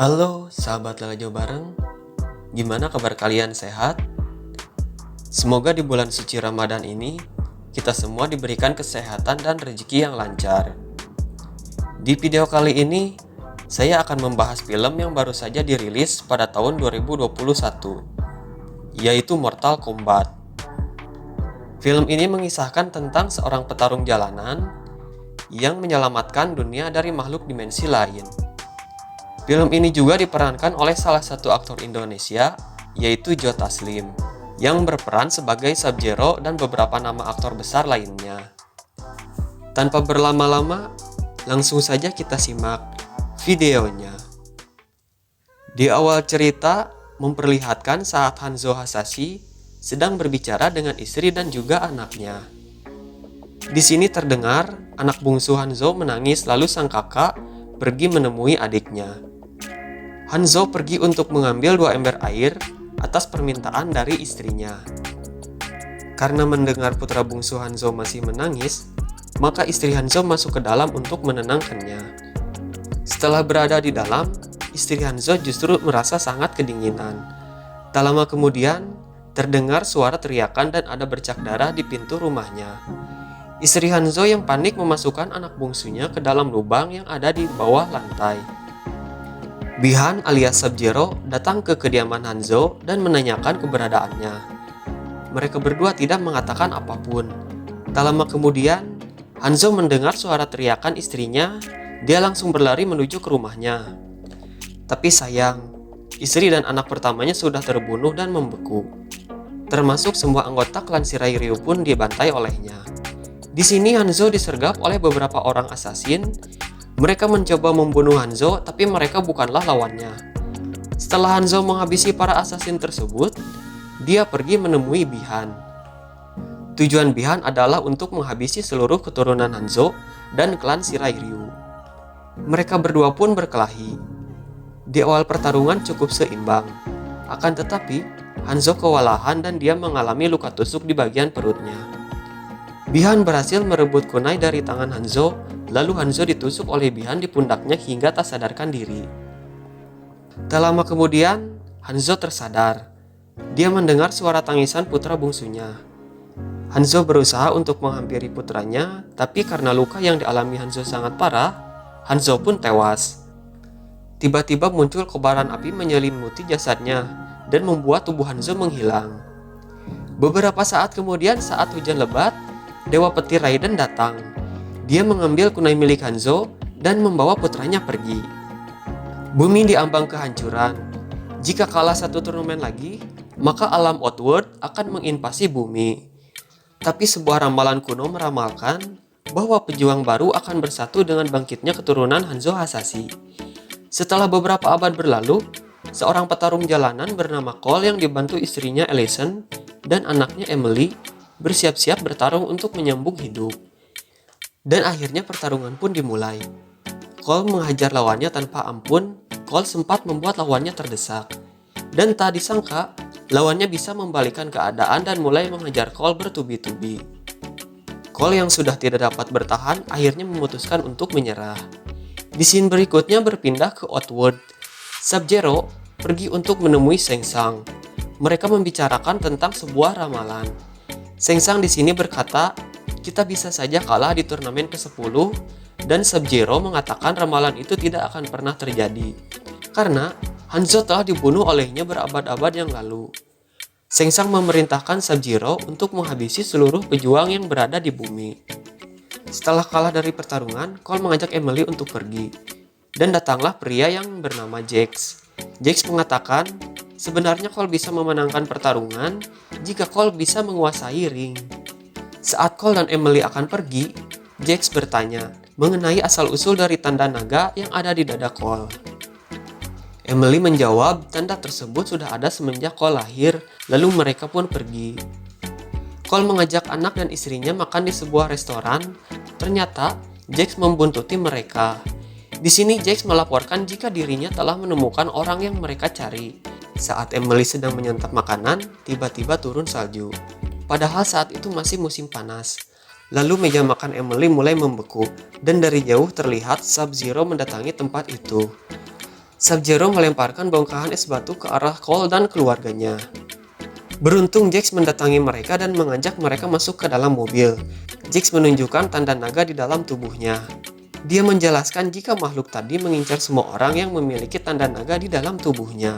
Halo sahabat Lelajo Bareng, gimana kabar kalian, sehat? Semoga di bulan suci Ramadan ini kita semua diberikan kesehatan dan rezeki yang lancar. Di video kali ini saya akan membahas film yang baru saja dirilis pada tahun 2021, yaitu Mortal Kombat. Film ini mengisahkan tentang seorang petarung jalanan yang menyelamatkan dunia dari makhluk dimensi lain. Film ini juga diperankan oleh salah satu aktor Indonesia, yaitu Joe Taslim, yang berperan sebagai Sub-Zero dan beberapa nama aktor besar lainnya. Tanpa berlama-lama, langsung saja kita simak videonya. Di awal cerita, memperlihatkan saat Hanzo Hasashi sedang berbicara dengan istri dan juga anaknya. Di sini terdengar anak bungsu Hanzo menangis, lalu sang kakak pergi menemui adiknya. Hanzo pergi untuk mengambil 2 ember air atas permintaan dari istrinya. Karena mendengar putra bungsu Hanzo masih menangis, maka istri Hanzo masuk ke dalam untuk menenangkannya. Setelah berada di dalam, istri Hanzo justru merasa sangat kedinginan. Tak lama kemudian, terdengar suara teriakan dan ada bercak darah di pintu rumahnya. Istri Hanzo yang panik memasukkan anak bungsunya ke dalam lubang yang ada di bawah lantai. Bi-Han alias Sub-Zero datang ke kediaman Hanzo dan menanyakan keberadaannya. Mereka berdua tidak mengatakan apapun. Tak lama kemudian, Hanzo mendengar suara teriakan istrinya. Dia langsung berlari menuju ke rumahnya. Tapi sayang, istri dan anak pertamanya sudah terbunuh dan membeku. Termasuk semua anggota klan Shirai Ryu pun dibantai olehnya. Di sini Hanzo disergap oleh beberapa orang assassin. Mereka mencoba membunuh Hanzo, tapi mereka bukanlah lawannya. Setelah Hanzo menghabisi para assassin tersebut, dia pergi menemui Bi-Han. Tujuan Bi-Han adalah untuk menghabisi seluruh keturunan Hanzo dan klan Shirai Ryu. Mereka berdua pun berkelahi. Di awal pertarungan cukup seimbang. Akan tetapi, Hanzo kewalahan dan dia mengalami luka tusuk di bagian perutnya. Bi-Han berhasil merebut kunai dari tangan Hanzo, lalu Hanzo ditusuk oleh Bi-Han di pundaknya hingga tak sadarkan diri. Tak lama kemudian, Hanzo tersadar. Dia mendengar suara tangisan putra bungsunya. Hanzo berusaha untuk menghampiri putranya, tapi karena luka yang dialami Hanzo sangat parah, Hanzo pun tewas. Tiba-tiba muncul kobaran api menyelimuti jasadnya dan membuat tubuh Hanzo menghilang. Beberapa saat kemudian, saat hujan lebat, Dewa Petir Raiden datang. Dia mengambil kunai milik Hanzo dan membawa putranya pergi. Bumi diambang kehancuran. Jika kalah satu turnamen lagi, maka alam Outworld akan menginvasi bumi. Tapi sebuah ramalan kuno meramalkan bahwa pejuang baru akan bersatu dengan bangkitnya keturunan Hanzo Hasashi. Setelah beberapa abad berlalu, seorang petarung jalanan bernama Cole yang dibantu istrinya Allison dan anaknya Emily bersiap-siap bertarung untuk menyambung hidup. Dan akhirnya pertarungan pun dimulai. Cole menghajar lawannya tanpa ampun. Cole sempat membuat lawannya terdesak. Dan tak disangka, lawannya bisa membalikan keadaan dan mulai menghajar Cole bertubi-tubi. Cole yang sudah tidak dapat bertahan akhirnya memutuskan untuk menyerah. Di scene berikutnya berpindah ke Outworld. Sub-Zero pergi untuk menemui Shang Tsung. Mereka membicarakan tentang sebuah ramalan. Shang Tsung di sini berkata, kita bisa saja kalah di turnamen ke-10 dan Sub-Zero mengatakan ramalan itu tidak akan pernah terjadi karena Hanzo telah dibunuh olehnya berabad-abad yang lalu. Shang Tsung memerintahkan Sub-Zero untuk menghabisi seluruh pejuang yang berada di bumi. Setelah kalah dari pertarungan, Cole mengajak Emily untuk pergi dan datanglah pria yang bernama Jax. Jax mengatakan, sebenarnya Cole bisa memenangkan pertarungan jika Cole bisa menguasai ring. Saat Cole dan Emily akan pergi, Jax bertanya mengenai asal-usul dari tanda naga yang ada di dada Cole. Emily menjawab tanda tersebut sudah ada semenjak Cole lahir, lalu mereka pun pergi. Cole mengajak anak dan istrinya makan di sebuah restoran. Ternyata Jax membuntuti mereka. Di sini Jax melaporkan jika dirinya telah menemukan orang yang mereka cari. Saat Emily sedang menyantap makanan, tiba-tiba turun salju. Padahal saat itu masih musim panas. Lalu meja makan Emily mulai membeku, dan dari jauh terlihat Sub-Zero mendatangi tempat itu. Sub-Zero melemparkan bongkahan es batu ke arah Cole dan keluarganya. Beruntung Jax mendatangi mereka dan mengajak mereka masuk ke dalam mobil. Jax menunjukkan tanda naga di dalam tubuhnya. Dia menjelaskan jika makhluk tadi mengincar semua orang yang memiliki tanda naga di dalam tubuhnya.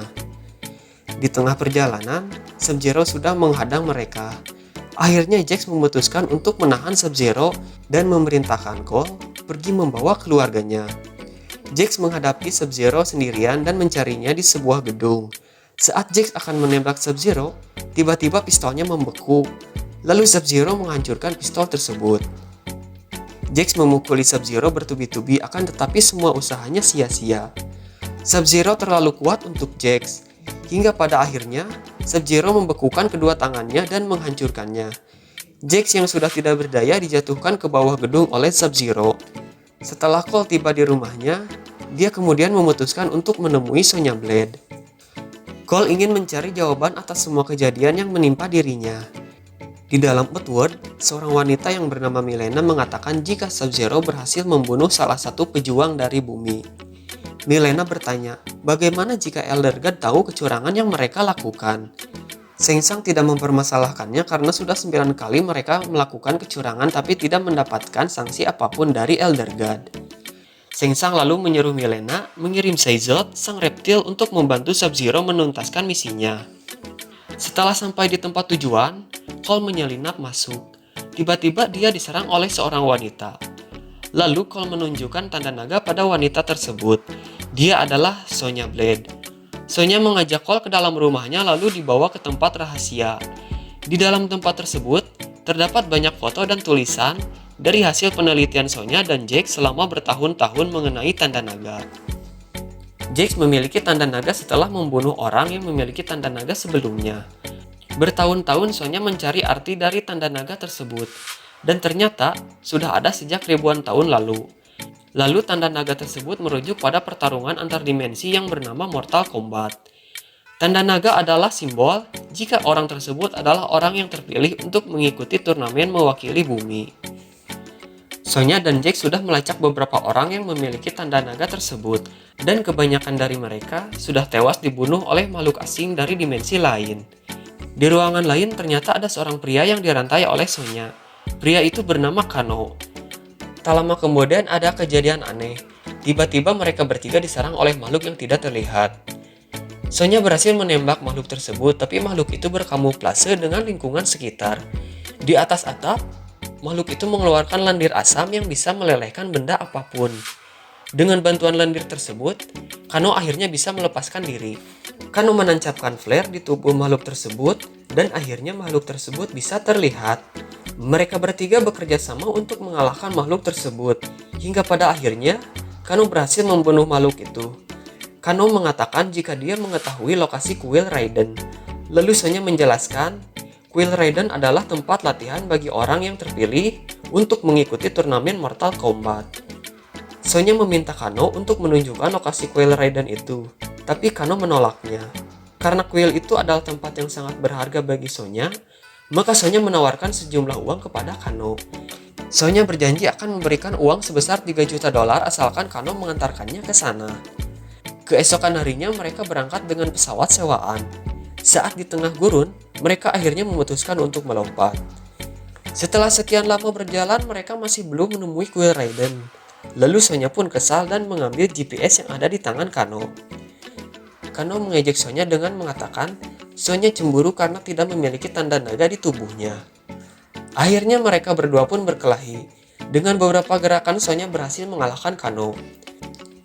Di tengah perjalanan, Sub-Zero sudah menghadang mereka. Akhirnya Jax memutuskan untuk menahan Sub-Zero dan memerintahkan Cole pergi membawa keluarganya. Jax menghadapi Sub-Zero sendirian dan mencarinya di sebuah gedung. Saat Jax akan menembak Sub-Zero, tiba-tiba pistolnya membeku. Lalu Sub-Zero menghancurkan pistol tersebut. Jax memukuli Sub-Zero bertubi-tubi akan tetapi semua usahanya sia-sia. Sub-Zero terlalu kuat untuk Jax, hingga pada akhirnya Sub-Zero membekukan kedua tangannya dan menghancurkannya. Jax yang sudah tidak berdaya dijatuhkan ke bawah gedung oleh Sub-Zero. Setelah Cole tiba di rumahnya, dia kemudian memutuskan untuk menemui Sonya Blade. Cole ingin mencari jawaban atas semua kejadian yang menimpa dirinya. Di dalam Outworld, seorang wanita yang bernama Milena mengatakan jika Sub-Zero berhasil membunuh salah satu pejuang dari bumi. Milena bertanya, bagaimana jika Elder God tahu kecurangan yang mereka lakukan? Shang Tsung tidak mempermasalahkannya karena sudah 9 kali mereka melakukan kecurangan tapi tidak mendapatkan sanksi apapun dari Elder God. Shang Tsung lalu menyuruh Milena mengirim Shizot, sang reptil, untuk membantu Sub-Zero menuntaskan misinya. Setelah sampai di tempat tujuan, Cole menyelinap masuk. Tiba-tiba dia diserang oleh seorang wanita. Lalu Cole menunjukkan tanda naga pada wanita tersebut. Dia adalah Sonya Blade. Sonya mengajak Cole ke dalam rumahnya lalu dibawa ke tempat rahasia. Di dalam tempat tersebut, terdapat banyak foto dan tulisan dari hasil penelitian Sonya dan Jax selama bertahun-tahun mengenai tanda naga. Jax memiliki tanda naga setelah membunuh orang yang memiliki tanda naga sebelumnya. Bertahun-tahun Sonya mencari arti dari tanda naga tersebut, dan ternyata sudah ada sejak ribuan tahun lalu. Lalu tanda naga tersebut merujuk pada pertarungan antar dimensi yang bernama Mortal Kombat. Tanda naga adalah simbol jika orang tersebut adalah orang yang terpilih untuk mengikuti turnamen mewakili bumi. Sonya dan Jax sudah melacak beberapa orang yang memiliki tanda naga tersebut, dan kebanyakan dari mereka sudah tewas dibunuh oleh makhluk asing dari dimensi lain. Di ruangan lain ternyata ada seorang pria yang dirantai oleh Sonya. Pria itu bernama Kano. Tak lama kemudian ada kejadian aneh. Tiba-tiba mereka bertiga diserang oleh makhluk yang tidak terlihat. Sonya berhasil menembak makhluk tersebut, tapi makhluk itu berkamuflase dengan lingkungan sekitar. Di atas atap, makhluk itu mengeluarkan lendir asam yang bisa melelehkan benda apapun. Dengan bantuan lendir tersebut, Kano akhirnya bisa melepaskan diri. Kano menancapkan flare di tubuh makhluk tersebut, dan akhirnya makhluk tersebut bisa terlihat. Mereka bertiga bekerja sama untuk mengalahkan makhluk tersebut, hingga pada akhirnya Kano berhasil membunuh makhluk itu. Kano mengatakan jika dia mengetahui lokasi Kuil Raiden. Lalu Sonya menjelaskan, Kuil Raiden adalah tempat latihan bagi orang yang terpilih untuk mengikuti turnamen Mortal Kombat. Sonya meminta Kano untuk menunjukkan lokasi Kuil Raiden itu, tapi Kano menolaknya. Karena kuil itu adalah tempat yang sangat berharga bagi Sonya, maka Sonya menawarkan sejumlah uang kepada Kano. Sonya berjanji akan memberikan uang sebesar 3 juta dolar asalkan Kano mengantarkannya ke sana. Keesokan harinya mereka berangkat dengan pesawat sewaan. Saat di tengah gurun, mereka akhirnya memutuskan untuk melompat. Setelah sekian lama berjalan, mereka masih belum menemui Kuil Raiden. Lalu Sonya pun kesal dan mengambil GPS yang ada di tangan Kano. Kano mengejek Sonya dengan mengatakan Sonya cemburu karena tidak memiliki tanda naga di tubuhnya. Akhirnya mereka berdua pun berkelahi. Dengan beberapa gerakan Sonya berhasil mengalahkan Kano.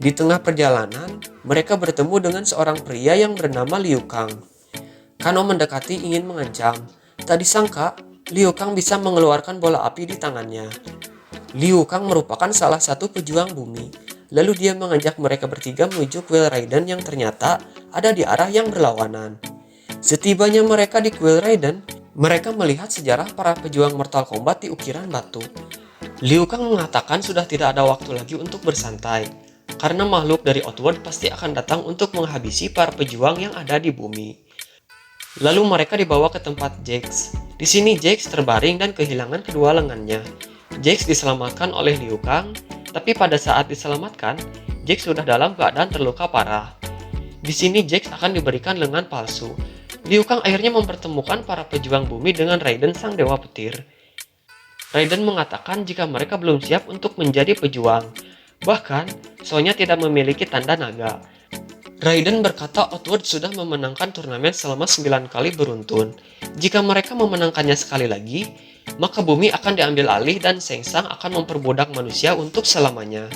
Di tengah perjalanan, mereka bertemu dengan seorang pria yang bernama Liu Kang. Kano mendekati ingin mengancam. Tak disangka, Liu Kang bisa mengeluarkan bola api di tangannya. Liu Kang merupakan salah satu pejuang bumi. Lalu dia mengajak mereka bertiga menuju Kuil Raiden yang ternyata ada di arah yang berlawanan. Setibanya mereka di Kuil Raiden, mereka melihat sejarah para pejuang Mortal Kombat di ukiran batu. Liu Kang mengatakan sudah tidak ada waktu lagi untuk bersantai, karena makhluk dari Outworld pasti akan datang untuk menghabisi para pejuang yang ada di bumi. Lalu mereka dibawa ke tempat Jax. Di sini Jax terbaring dan kehilangan kedua lengannya. Jax diselamatkan oleh Liu Kang, tapi pada saat diselamatkan, Jax sudah dalam keadaan terluka parah. Di sini Jax akan diberikan lengan palsu. Liu Kang akhirnya mempertemukan para pejuang bumi dengan Raiden sang dewa petir. Raiden mengatakan jika mereka belum siap untuk menjadi pejuang. Bahkan, Sonya tidak memiliki tanda naga. Raiden berkata Outward sudah memenangkan turnamen selama 9 kali beruntun. Jika mereka memenangkannya sekali lagi, maka bumi akan diambil alih dan Sengsang akan memperbudak manusia untuk selamanya.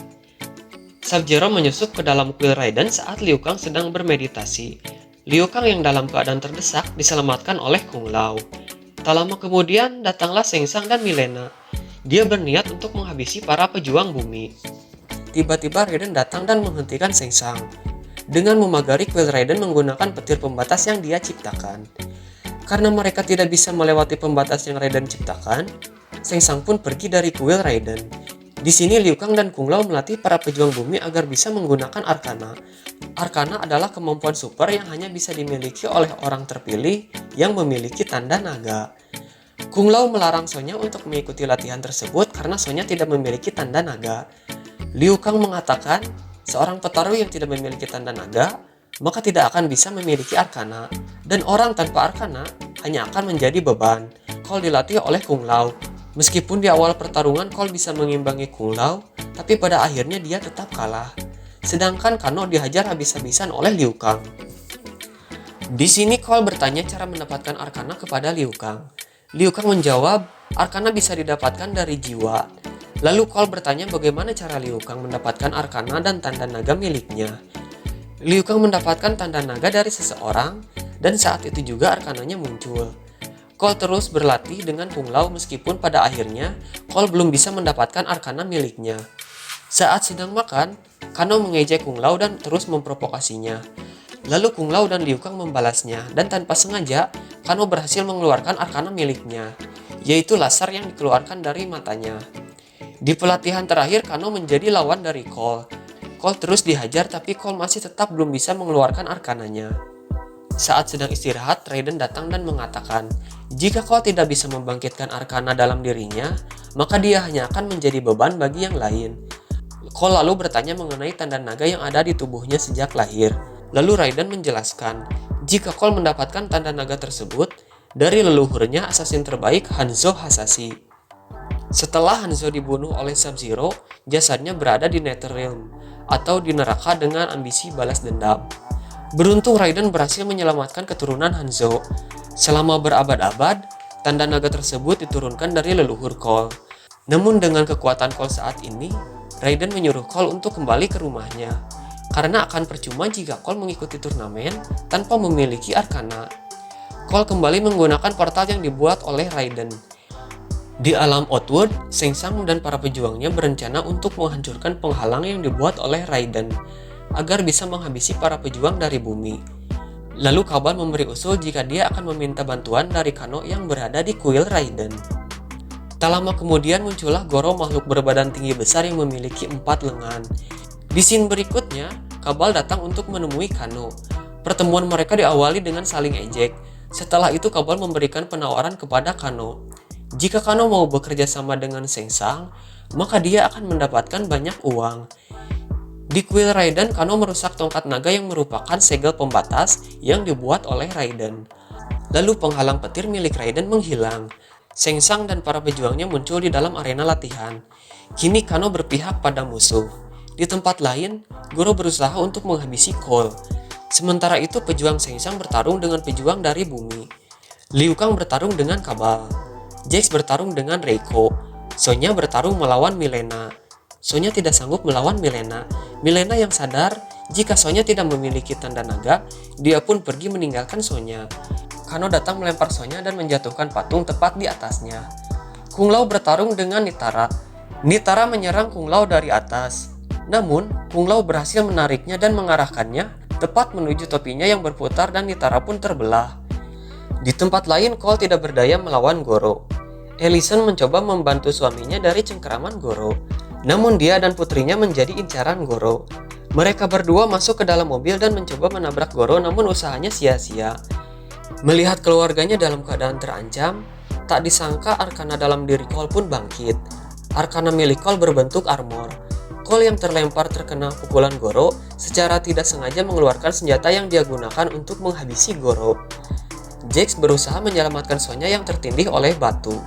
Sub-Zero menyusup ke dalam kuil Raiden saat Liu Kang sedang bermeditasi. Liu Kang yang dalam keadaan terdesak diselamatkan oleh Kung Lao. Tak lama kemudian datanglah Sengsang dan Milena. Dia berniat untuk menghabisi para pejuang bumi. Tiba-tiba Raiden datang dan menghentikan Sengsang dengan memagari kuil Raiden menggunakan petir pembatas yang dia ciptakan. Karena mereka tidak bisa melewati pembatas yang Raiden ciptakan, Sengsang pun pergi dari kuil Raiden. Di sini Liu Kang dan Kung Lao melatih para pejuang bumi agar bisa menggunakan Arcana. Arcana adalah kemampuan super yang hanya bisa dimiliki oleh orang terpilih yang memiliki tanda naga. Kung Lao melarang Sonya untuk mengikuti latihan tersebut karena Sonya tidak memiliki tanda naga. Liu Kang mengatakan, seorang petarung yang tidak memiliki tanda naga, maka tidak akan bisa memiliki Arcana, dan orang tanpa Arcana hanya akan menjadi beban. Cole dilatih oleh Kung Lao. Meskipun di awal pertarungan Cole bisa mengimbangi Kung Lao, tapi pada akhirnya dia tetap kalah. Sedangkan Kano dihajar habis-habisan oleh Liu Kang. Di sini Cole bertanya cara mendapatkan Arcana kepada Liu Kang. Liu Kang menjawab, Arcana bisa didapatkan dari jiwa. Lalu Cole bertanya bagaimana cara Liu Kang mendapatkan Arcana dan tanda naga miliknya. Liu Kang mendapatkan tanda naga dari seseorang, dan saat itu juga Arcananya muncul. Cole terus berlatih dengan Kung Lao meskipun pada akhirnya Cole belum bisa mendapatkan Arcana miliknya. Saat sedang makan, Kano mengejek Kung Lao dan terus memprovokasinya. Lalu Kung Lao dan Liu Kang membalasnya, dan tanpa sengaja Kano berhasil mengeluarkan Arcana miliknya, yaitu laser yang dikeluarkan dari matanya. Di pelatihan terakhir Kano menjadi lawan dari Cole. Cole terus dihajar tapi Cole masih tetap belum bisa mengeluarkan Arcananya. Saat sedang istirahat, Raiden datang dan mengatakan, jika Cole tidak bisa membangkitkan Arcana dalam dirinya, maka dia hanya akan menjadi beban bagi yang lain. Cole lalu bertanya mengenai tanda naga yang ada di tubuhnya sejak lahir. Lalu Raiden menjelaskan, jika Cole mendapatkan tanda naga tersebut dari leluhurnya assassin terbaik Hanzo Hasashi. Setelah Hanzo dibunuh oleh Sub-Zero, jasadnya berada di Netherrealm atau di neraka dengan ambisi balas dendam. Beruntung Raiden berhasil menyelamatkan keturunan Hanzo. Selama berabad-abad, tanda naga tersebut diturunkan dari leluhur Cole. Namun dengan kekuatan Cole saat ini, Raiden menyuruh Cole untuk kembali ke rumahnya. Karena akan percuma jika Cole mengikuti turnamen tanpa memiliki Arcana. Cole kembali menggunakan portal yang dibuat oleh Raiden. Di alam Outward, Sengsang dan para pejuangnya berencana untuk menghancurkan penghalang yang dibuat oleh Raiden agar bisa menghabisi para pejuang dari bumi. Lalu Kabal memberi usul jika dia akan meminta bantuan dari Kano yang berada di kuil Raiden. Tak lama kemudian muncullah Goro, makhluk berbadan tinggi besar yang memiliki 4 lengan. Di scene berikutnya, Kabal datang untuk menemui Kano. Pertemuan mereka diawali dengan saling ejek. Setelah itu Kabal memberikan penawaran kepada Kano. Jika Kano mau bekerja sama dengan Sengsang, maka dia akan mendapatkan banyak uang. Di kuil Raiden, Kano merusak tongkat naga yang merupakan segel pembatas yang dibuat oleh Raiden. Lalu penghalang petir milik Raiden menghilang. Sengsang dan para pejuangnya muncul di dalam arena latihan. Kini Kano berpihak pada musuh. Di tempat lain, Goro berusaha untuk menghabisi Cole. Sementara itu pejuang Sengsang bertarung dengan pejuang dari bumi. Liu Kang bertarung dengan Kabal. Jax bertarung dengan Reiko. Sonya bertarung melawan Milena. Sonya tidak sanggup melawan Milena. Milena yang sadar jika Sonya tidak memiliki tanda naga, dia pun pergi meninggalkan Sonya. Kano datang melempar Sonya dan menjatuhkan patung tepat di atasnya. Kung Lao bertarung dengan Nitara. Nitara menyerang Kung Lao dari atas. Namun, Kung Lao berhasil menariknya dan mengarahkannya tepat menuju topinya yang berputar dan Nitara pun terbelah. Di tempat lain, Cole tidak berdaya melawan Goro. Ellison mencoba membantu suaminya dari cengkeraman Goro. Namun dia dan putrinya menjadi incaran Goro. Mereka berdua masuk ke dalam mobil dan mencoba menabrak Goro, namun usahanya sia-sia. Melihat keluarganya dalam keadaan terancam, tak disangka Arcana dalam diri Cole pun bangkit. Arcana milik Cole berbentuk armor. Cole yang terlempar terkena pukulan Goro secara tidak sengaja mengeluarkan senjata yang dia gunakan untuk menghabisi Goro. Jax berusaha menyelamatkan Sonya yang tertindih oleh batu.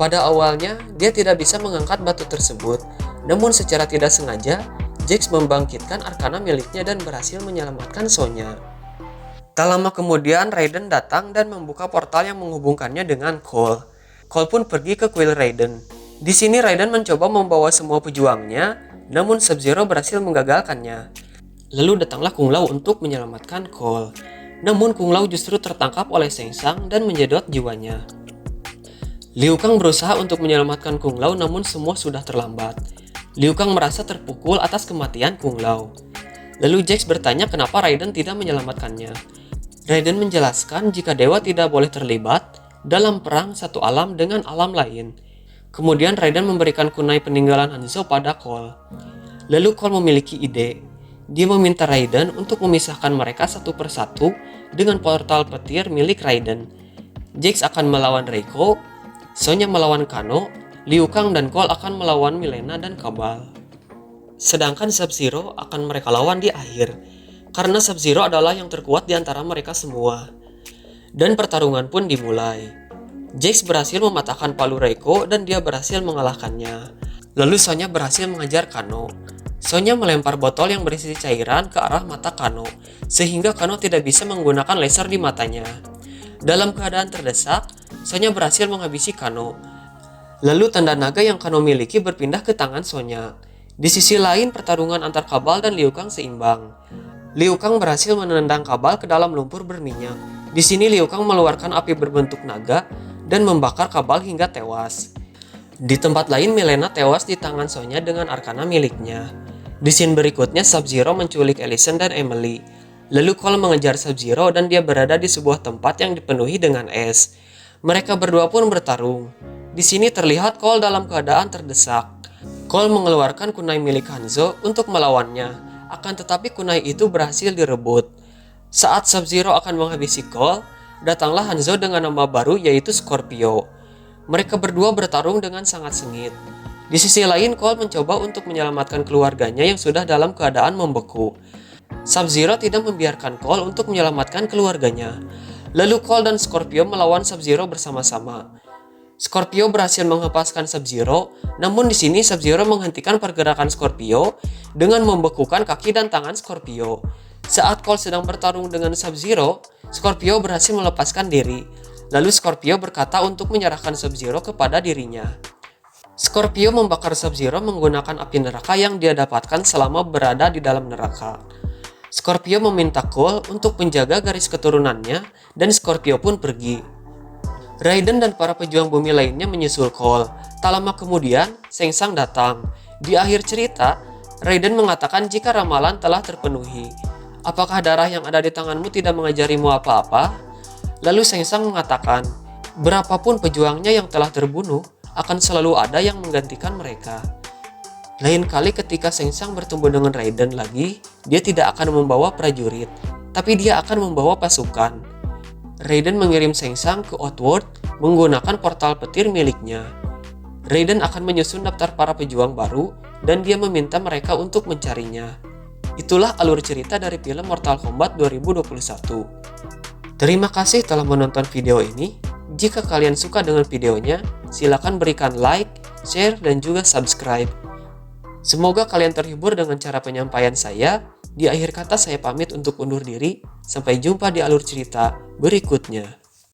Pada awalnya, dia tidak bisa mengangkat batu tersebut, namun secara tidak sengaja, Jax membangkitkan arkana miliknya dan berhasil menyelamatkan Sonya. Tak lama kemudian, Raiden datang dan membuka portal yang menghubungkannya dengan Cole. Cole pun pergi ke kuil Raiden. Di sini Raiden mencoba membawa semua pejuangnya, namun Sub-Zero berhasil menggagalkannya. Lalu datanglah Kung Lao untuk menyelamatkan Cole. Namun Kung Lao justru tertangkap oleh Shang Tsung dan menyedot jiwanya. Liu Kang berusaha untuk menyelamatkan Kung Lao, namun semua sudah terlambat. Liu Kang merasa terpukul atas kematian Kung Lao. Lalu Jax bertanya kenapa Raiden tidak menyelamatkannya. Raiden menjelaskan jika dewa tidak boleh terlibat dalam perang satu alam dengan alam lain. Kemudian Raiden memberikan kunai peninggalan Hanzo pada Cole. Lalu Cole memiliki ide. Dia meminta Raiden untuk memisahkan mereka satu persatu dengan portal petir milik Raiden. Jax akan melawan Reiko, Sonya melawan Kano, Liu Kang dan Cole akan melawan Mileena dan Kabal. Sedangkan Sub-Zero akan mereka lawan di akhir, karena Sub-Zero adalah yang terkuat di antara mereka semua. Dan pertarungan pun dimulai. Jax berhasil mematahkan palu Reiko dan dia berhasil mengalahkannya. Lalu Sonya berhasil mengejar Kano. Sonya melempar botol yang berisi cairan ke arah mata Kano, sehingga Kano tidak bisa menggunakan laser di matanya. Dalam keadaan terdesak, Sonya berhasil menghabisi Kano. Lalu tanda naga yang Kano miliki berpindah ke tangan Sonya. Di sisi lain, pertarungan antar Kabal dan Liu Kang seimbang. Liu Kang berhasil menendang Kabal ke dalam lumpur berminyak. Di sini Liu Kang mengeluarkan api berbentuk naga dan membakar Kabal hingga tewas. Di tempat lain, Mileena tewas di tangan Sonya dengan arkana miliknya. Di scene berikutnya, Sub-Zero menculik Allison dan Emily. Lalu Cole mengejar Sub-Zero dan dia berada di sebuah tempat yang dipenuhi dengan es. Mereka berdua pun bertarung. Di sini terlihat Cole dalam keadaan terdesak. Cole mengeluarkan kunai milik Hanzo untuk melawannya, akan tetapi kunai itu berhasil direbut. Saat Sub-Zero akan menghabisi Cole, datanglah Hanzo dengan nama baru yaitu Scorpio. Mereka berdua bertarung dengan sangat sengit. Di sisi lain, Cole mencoba untuk menyelamatkan keluarganya yang sudah dalam keadaan membeku. Sub-Zero tidak membiarkan Cole untuk menyelamatkan keluarganya. Lalu Cole dan Scorpio melawan Sub-Zero bersama-sama. Scorpio berhasil menghempaskan Sub-Zero, namun di sini Sub-Zero menghentikan pergerakan Scorpio dengan membekukan kaki dan tangan Scorpio. Saat Cole sedang bertarung dengan Sub-Zero, Scorpio berhasil melepaskan diri. Lalu Scorpio berkata untuk menyerahkan Sub-Zero kepada dirinya. Scorpio membakar Sub-Zero menggunakan api neraka yang dia dapatkan selama berada di dalam neraka. Scorpio meminta Cole untuk menjaga garis keturunannya dan Scorpio pun pergi. Raiden dan para pejuang bumi lainnya menyusul Cole. Tak lama kemudian, Shang Tsung datang. Di akhir cerita, Raiden mengatakan jika ramalan telah terpenuhi. Apakah darah yang ada di tanganmu tidak mengajarimu apa-apa? Lalu Shang Tsung mengatakan, berapapun pejuangnya yang telah terbunuh, akan selalu ada yang menggantikan mereka. Lain kali ketika Shang Tsung bertemu dengan Raiden lagi, dia tidak akan membawa prajurit, tapi dia akan membawa pasukan. Raiden mengirim Shang Tsung ke Outworld menggunakan portal petir miliknya. Raiden akan menyusun daftar para pejuang baru dan dia meminta mereka untuk mencarinya. Itulah alur cerita dari film Mortal Kombat 2021. Terima kasih telah menonton video ini. Jika kalian suka dengan videonya, silakan berikan like, share, dan juga subscribe. Semoga kalian terhibur dengan cara penyampaian saya. Di akhir kata saya pamit untuk undur diri. Sampai jumpa di alur cerita berikutnya.